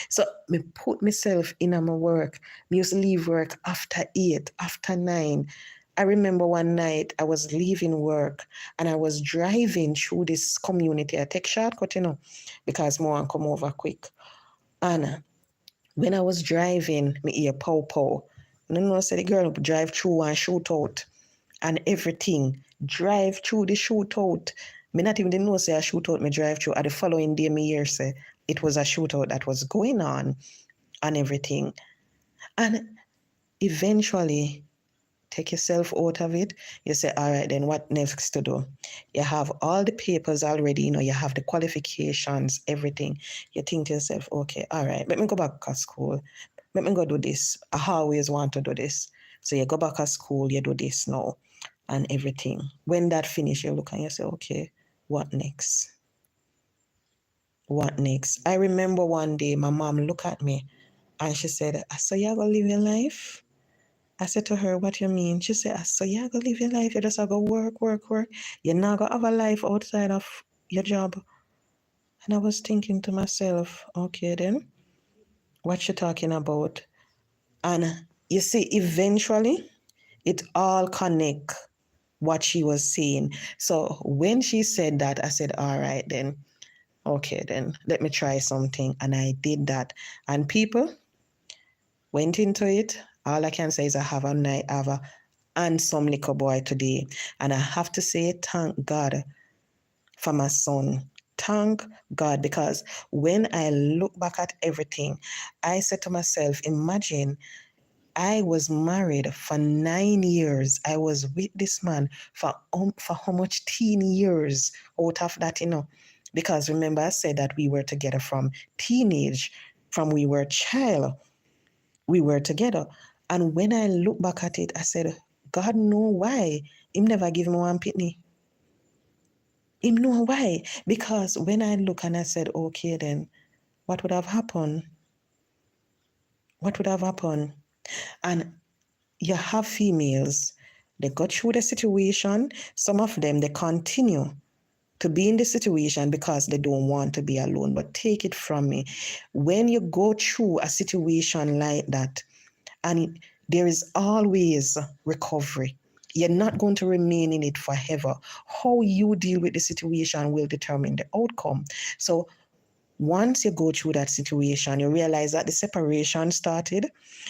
So me put myself in my work. Me used to leave work after 8, after 9. I remember one night I was leaving work and I was driving through this community. I take shortcut, because more come over quick. And when I was driving, me hear pow pow. I said the girl drive through and shoot out and everything. Drive through the shootout. Me not even know say a shootout me drive through. At the following day me hear say it was a shootout that was going on and everything. And eventually take yourself out of it. You say, all right, then what next to do? You have all the papers already, you have the qualifications, everything. You think to yourself, okay, all right, let me go back to school. Let me go do this. I always want to do this. So you go back to school, you do this now and everything. When that finish, you look and you say, okay, what next? What next? I remember one day my mom looked at me and she said, so you're going to live your life? I said to her, what you mean? She said, so you're going to live your life? You just going to work, work, work. You're not going to have a life outside of your job. And I was thinking to myself, okay then, what you talking about? And you see, eventually, it all connect what she was saying. So when she said that, I said, all right, then, okay, then let me try something. And I did that. And people went into it. All I can say is I have a handsome little boy today. And I have to say, thank God for my son. Thank God, because when I look back at everything, I said to myself, imagine I was married for 9 years. I was with this man for how much 10 years out of that, Because remember, I said that we were together from teenage, from we were a child, we were together. And when I look back at it, I said, God know why. Him never give me one pitney. Him know why. Because when I look and I said, okay, then what would have happened? What would have happened? And you have females, they go through the situation. Some of them, they continue to be in the situation because they don't want to be alone. But take it from me, when you go through a situation like that, and there is always recovery. You're not going to remain in it forever. How you deal with the situation will determine the outcome. So once you go through that situation, you realize that the separation started,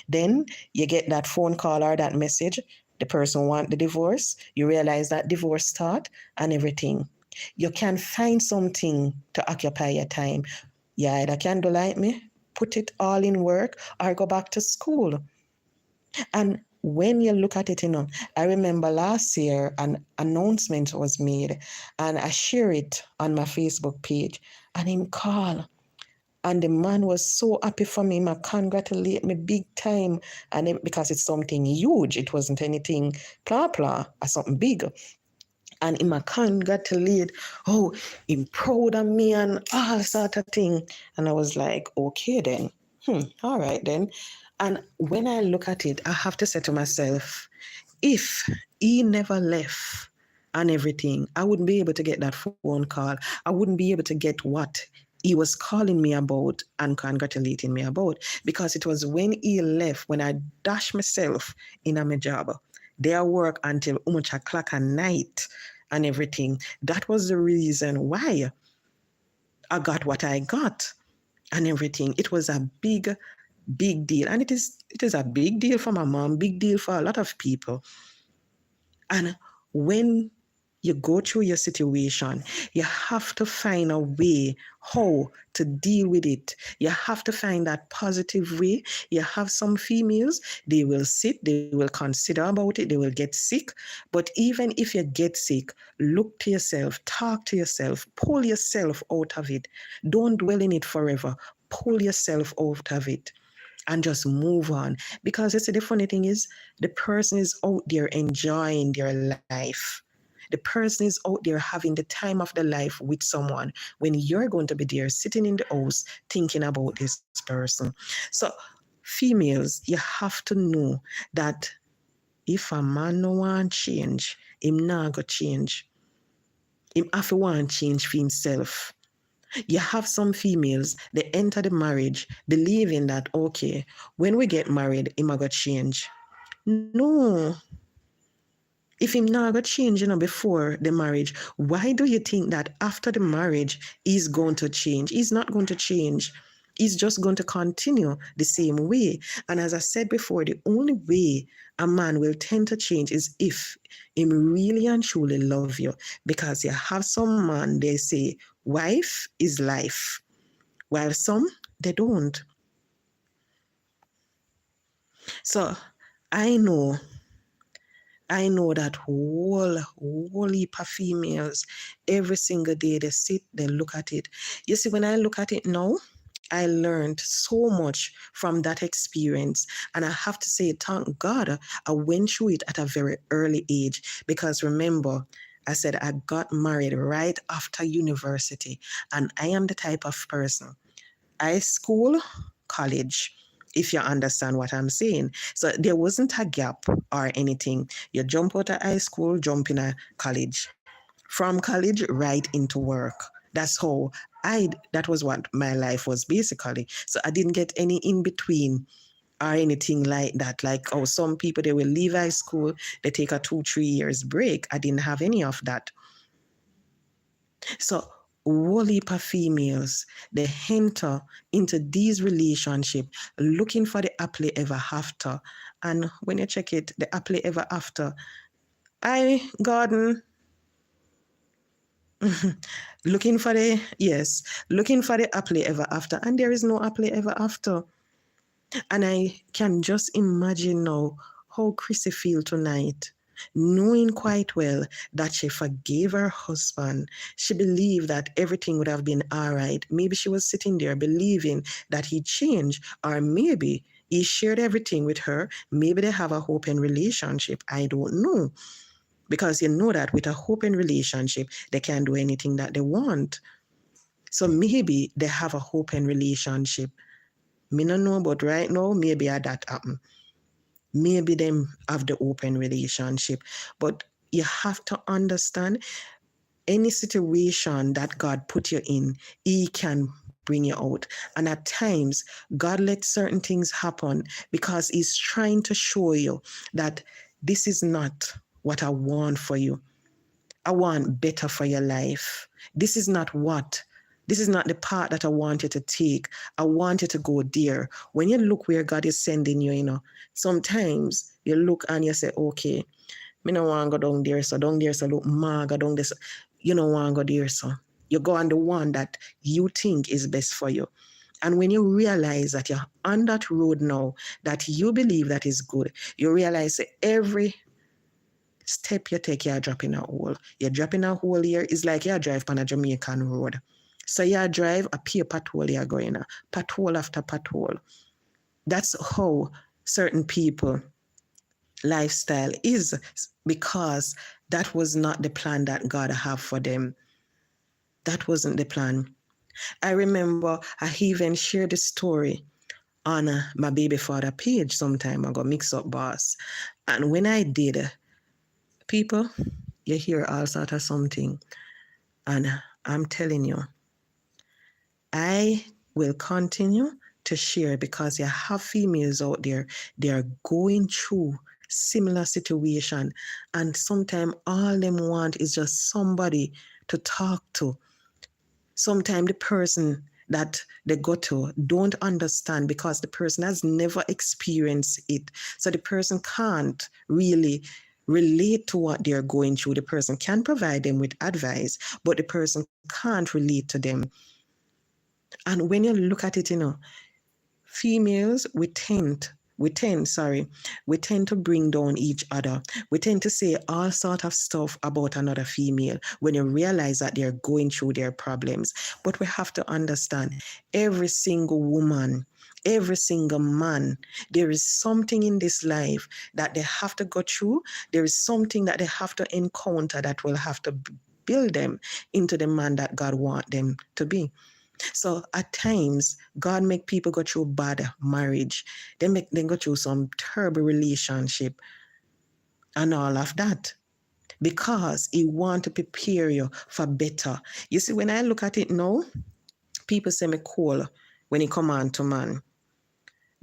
then you get that phone call or that message, the person want the divorce, you realize that divorce start and everything. You can find something to occupy your time. You either can do like me, put it all in work, or go back to school. And when you look at it, I remember last year an announcement was made and I share it on my Facebook page and him call. And the man was so happy for me. He congratulate me big time. And because it's something huge, it wasn't anything blah blah or something big. And him congratulate, oh, him proud of me and all sort of thing. And I was like, okay then. All right then. And when I look at it, I have to say to myself, if he never left and everything, I wouldn't be able to get that phone call. I wouldn't be able to get what he was calling me about and congratulating me about, because it was when he left, when I dashed myself in my job, there work until much o'clock at night and everything. That was the reason why I got what I got and everything. It was a big deal. And it is a big deal for my mom, big deal for a lot of people. And when you go through your situation, you have to find a way how to deal with it. You have to find that positive way. You have some females, they will sit, they will consider about it, they will get sick. But even if you get sick, look to yourself, talk to yourself, pull yourself out of it. Don't dwell in it forever. Pull yourself out of it and just move on. Because you see, the funny thing is, the person is out there enjoying their life. The person is out there having the time of their life with someone when you're going to be there sitting in the house thinking about this person. So females, you have to know that if a man no want change, him not go change. Him have to want change for himself. You have some females, they enter the marriage believing that, okay, when we get married, him going to change. No. If him not going to change, before the marriage, why do you think that after the marriage, he's going to change? He's not going to change. He's just going to continue the same way. And as I said before, the only way a man will tend to change is if him really and truly love you. Because you have some man, they say, wife is life, while some, they don't. So I know that whole heap of females, every single day they sit, they look at it. You see, when I look at it now, I learned so much from that experience. And I have to say, thank God I went through it at a very early age. Because remember, I said I got married right after university. And I am the type of person, high school, college, if you understand what I'm saying. So there wasn't a gap or anything. You jump out of high school, jump in a college. From college, right into work. That's how that was what my life was basically. So I didn't get any in between or anything like that. Like, oh, some people, they will leave high school, they take a 2-3 years break. I didn't have any of that. So whole heap of females, they enter into these relationships looking for the happily ever after. And when you check it, the happily ever after, looking for the happily ever after, and there is no happily ever after. And I can just imagine now how Crissy feel tonight, knowing quite well that she forgave her husband. She believed that everything would have been all right. Maybe she was sitting there believing that he changed, or maybe he shared everything with her. Maybe they have a open relationship. I don't know. Because you know that with a open relationship, they can do anything that they want. So maybe they have a open relationship. Me no know, but right now, maybe that happen. Maybe them have the open relationship. But you have to understand, any situation that God put you in, He can bring you out. And at times, God lets certain things happen because He's trying to show you that this is not what I want for you. I want better for your life. This is not the path that I want you to take. I want you to go there. When you look where God is sending you, sometimes you look and you say, okay, me no want to go down there, so look, go down there. So. You don't want to go there, so. You go on the one that you think is best for you. And when you realize that you're on that road now, that you believe that is good, you realize that every step you take, you're dropping a hole. You're dropping a hole here. It's like you drive on a Jamaican road. So you drive a pure pathole you're going, pathole after pathole. That's how certain people lifestyle is, because that was not the plan that God had for them. That wasn't the plan. I remember I even shared the story on my baby father page some time ago, Mix Up Boss. And when I did, people, you hear all sort of something. And I'm telling you, I will continue to share, because you have females out there, they are going through similar situation, and sometimes all them want is just somebody to talk to. Sometimes the person that they go to don't understand, because the person has never experienced it. So the person can't really relate to what they're going through. The person can provide them with advice, but the person can't relate to them. And when you look at it, females, we tend to bring down each other. We tend to say all sort of stuff about another female when you realize that they're going through their problems. But we have to understand, every single woman, every single man, there is something in this life that they have to go through. There is something that they have to encounter that will have to build them into the man that God wants them to be. So at times, God make people go through bad marriage. They make them go through some terrible relationship and all of that, because He want to prepare you for better. You see, when I look at it now, people say me cool when it come on to man.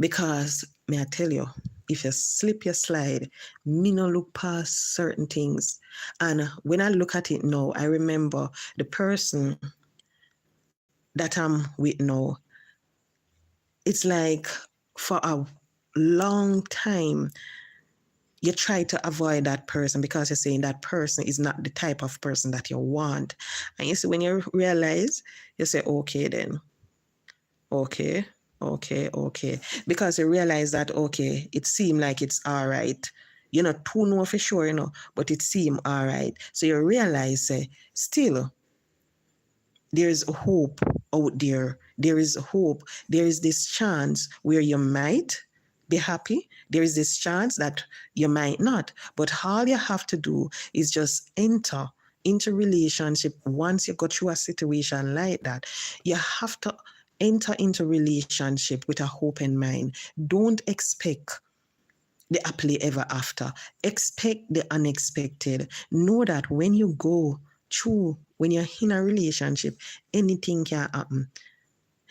Because, may I tell you, if you slip, you slide. Me no look past certain things. And when I look at it now, I remember the person that I'm with now. It's like for a long time, you try to avoid that person because you're saying that person is not the type of person that you want. And you see, when you realize, you say, okay, then. Okay. Because you realize that, okay, it seemed like it's all right. You're not too know for sure, but it seemed all right. So you realize, still, there is hope out there. There is hope. There is this chance where you might be happy. There is this chance that you might not. But all you have to do is just enter into relationship. Once you go through a situation like that, you have to enter into relationship with a open mind. Don't expect the happily ever after. Expect the unexpected. Know that when you go through, when you're in a relationship, anything can happen.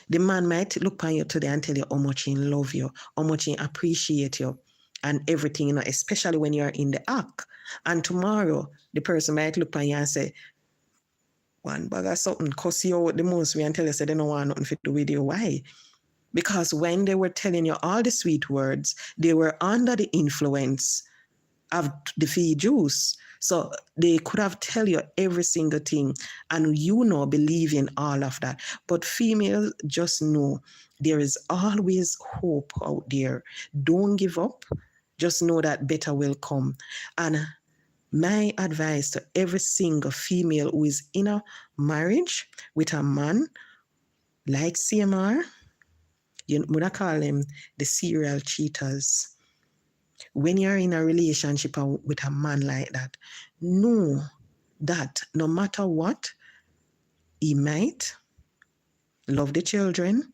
The man might look on you today and tell you how much he love you, how much he appreciate you, and everything, especially when you're in the act. And tomorrow, the person might look on you and say, one bag of something, cuss you out the most way and tell you they don't want nothing to do with you. Why? Because when they were telling you all the sweet words, they were under the influence of the feed juice. So they could have tell you every single thing, and believe in all of that. But females just know there is always hope out there. Don't give up. Just know that better will come. And my advice to every single female who is in a marriage with a man like CMR, you would call them the serial cheaters. When you're in a relationship with a man like that, know that no matter what, he might love the children,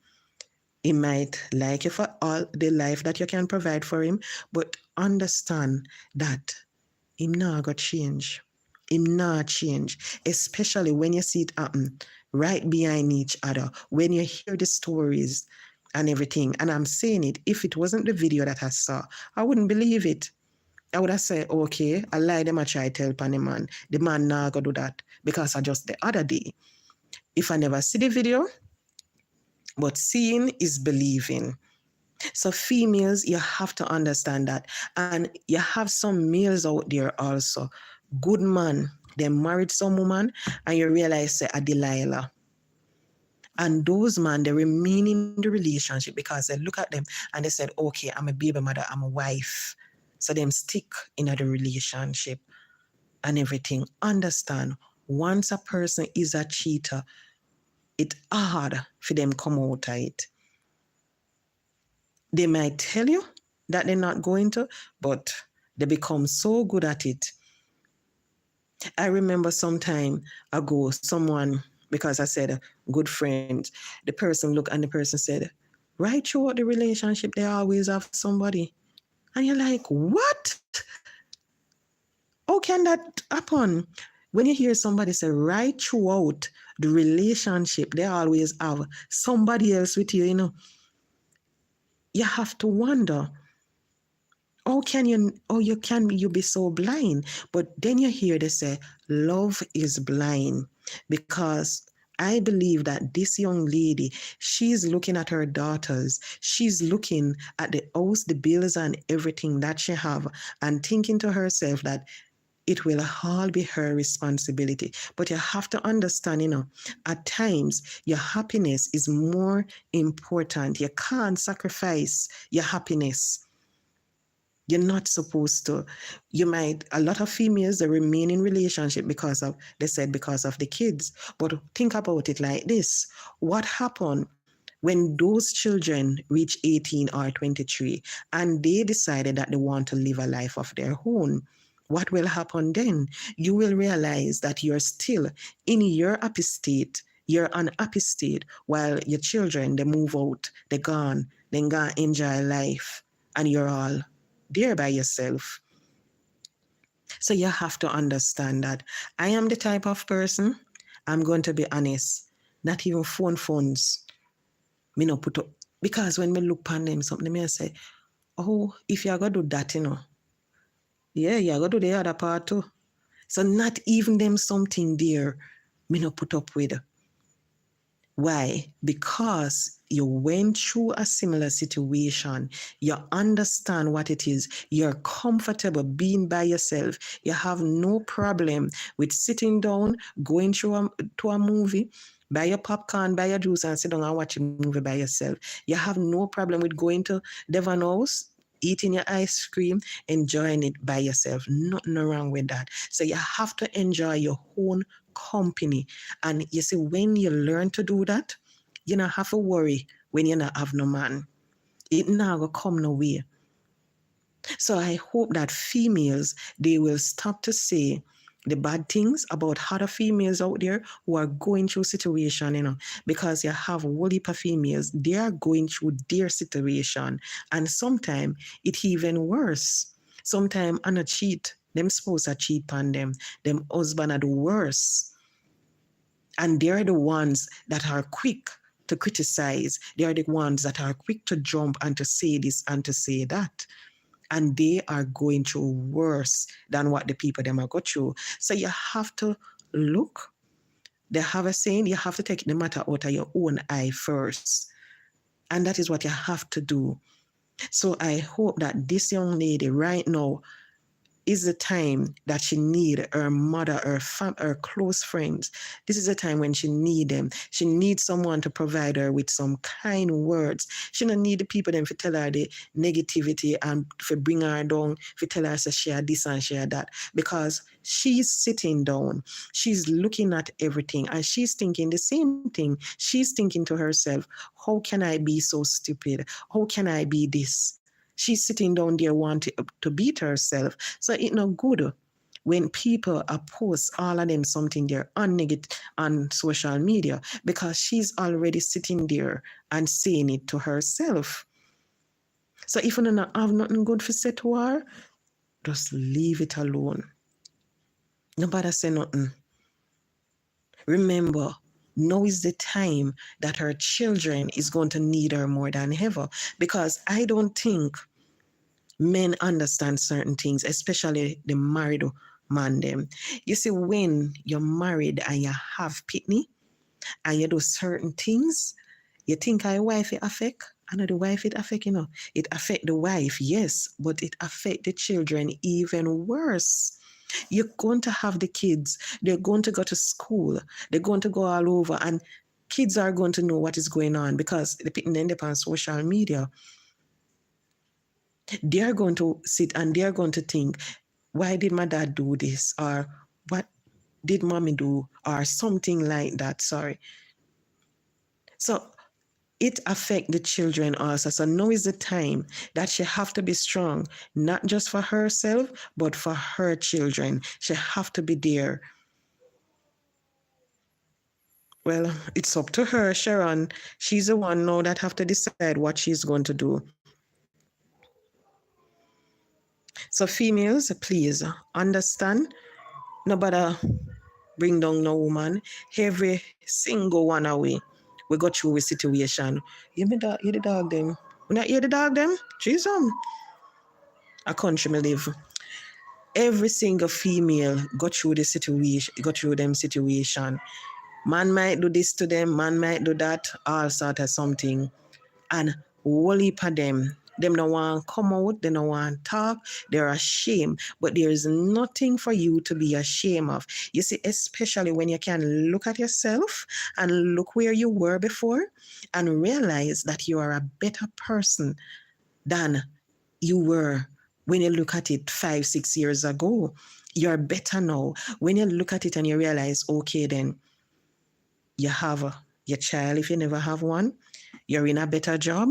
he might like you for all the life that you can provide for him, but understand that him not gonna change. him not change, especially when you see it happen right behind each other, when you hear the stories and everything. And I'm saying it, if it wasn't the video that I saw, I wouldn't believe it. I would have said, okay, I lie them, I try to help on the man. The man not gonna do that because I just the other day. If I never see the video, but seeing is believing. So females, you have to understand that. And you have some males out there also. Good man, they married some woman and you realize say a Delilah. And those men, they remain in the relationship because they look at them and they said, okay, I'm a baby mother, I'm a wife. So them stick in the relationship and everything. Understand, once a person is a cheater, it's hard for them come out of it. They might tell you that they're not going to, but they become so good at it. I remember some time ago, someone, because I said good friends, the person looked and the person said, right throughout the relationship, they always have somebody. And you're like, what? How can that happen? When you hear somebody say right throughout the relationship, they always have somebody else with you, you have to wonder, how can you be so blind? But then you hear they say love is blind, because I believe that this young lady, she's looking at her daughters, she's looking at the house, the bills and everything that she have, and thinking to herself that it will all be her responsibility. But you have to understand, at times your happiness is more important. You can't sacrifice your happiness. You're not supposed to. A lot of females, they remain in relationship because of the kids. But think about it like this. What happened when those children reach 18 or 23 and they decided that they want to live a life of their own? What will happen then? You will realize that you're still in your happy state, your unhappy state, while your children, they move out, they're gone, then go enjoy life, and you're all there by yourself. So you have to understand that I am the type of person, I'm going to be honest, not even phones, me no put up, because when me look on them, something me say, oh, if you're going to do that, yeah, you're going to do the other part too. So not even them something there, me no put up with. Why? Because you went through a similar situation. You understand what it is. You're comfortable being by yourself. You have no problem with sitting down, going through to a movie, buy your popcorn, buy your juice, and sit down and watch a movie by yourself. You have no problem with going to Devon House, eating your ice cream, enjoying it by yourself. Nothing wrong with that. So you have to enjoy your own company. And you see, when you learn to do that, you don't have to worry when you not have no man. It not gonna come no way. So I hope that females, they will stop to say the bad things about other females out there who are going through situation, because you have a whole heap of females, they are going through their situation. And sometimes it's even worse. Sometimes I not cheat. Them spouse are cheat on them. Them husband are the worst. And they're the ones that are quick to criticize. They are the ones that are quick to jump and to say this and to say that. And they are going through worse than what the people them are go through. So you have to look. They have a saying, you have to take the matter out of your own eye first. And that is what you have to do. So I hope that this young lady right now is the time that she need her mother, her close friends. This is the time when she need them. She needs someone to provide her with some kind words. She don't need the people then to tell her the negativity and to bring her down, to tell her to share this and share that. Because she's sitting down, she's looking at everything and she's thinking the same thing. She's thinking to herself, how can I be so stupid? How can I be this? She's sitting down there wanting to beat herself. So it's not good when people post all of them something there on social media, because she's already sitting there and saying it to herself. So if you don't have nothing good to say to her, just leave it alone. Nobody say nothing. Remember, now is the time that her children is going to need her more than ever, because I don't think men understand certain things, especially the married man them. You see, when you're married and you have pitney and you do certain things, you think I wife it affect? I know the wife it affect, It affect the wife, yes, but it affect the children even worse. You're going to have the kids, they're going to go to school, they're going to go all over, and kids are going to know what is going on because they're putting them on social media. They're going to sit and they're going to think, why did my dad do this? Or what did mommy do? Or something like that, sorry. So it affects the children also. So now is the time that she have to be strong, not just for herself, but for her children. She have to be there. Well, it's up to her, Sharon. She's the one now that have to decide what she's going to do. So females, please understand, nobody bring down no woman. Every single one away. We go through a situation. You the dog them. We not hear the dog them? Jesus. A country me live. Every single female go through the situation, go through them situation. Man might do this to them, man might do that, all sort of something. And whole heap of them don't want to come out, they don't want to talk, they're ashamed. But there is nothing for you to be ashamed of. You see, especially when you can look at yourself and look where you were before and realize that you are a better person than you were when you look at it 5-6 years ago. You're better now. When you look at it and you realize, okay, then you have your child if you never have one, you're in a better job,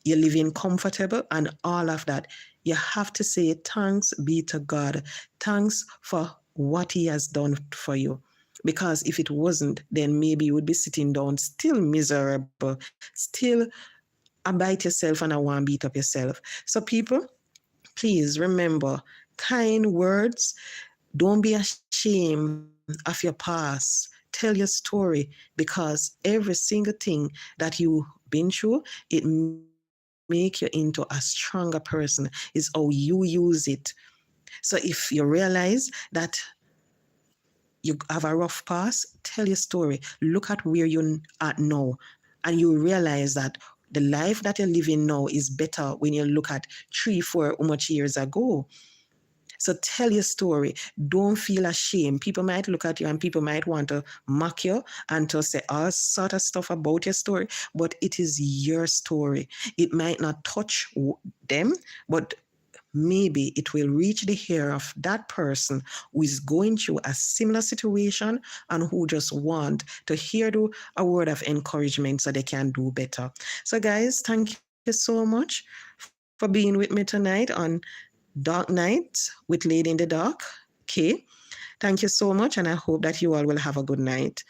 you're living comfortable and all of that. You have to say thanks be to God. Thanks for what he has done for you. Because if it wasn't, then maybe you would be sitting down still miserable, still bite yourself and I want to beat up yourself. So people, please remember, kind words, don't be ashamed of your past. Tell your story, because every single thing that you've been through, it make you into a stronger person. Is how you use it. So if you realize that you have a rough past, tell your story. Look at where you're at now, and you realize that the life that you're living now is better when you look at 3-4 much years ago. So tell your story. Don't feel ashamed. People might look at you and people might want to mock you and to say all sort of stuff about your story, but it is your story. It might not touch them, but maybe it will reach the ear of that person who is going through a similar situation and who just want to hear a word of encouragement so they can do better. So guys, thank you so much for being with me tonight on Dark Night with Lady in the Dark. Okay. Thank you so much, and I hope that you all will have a good night.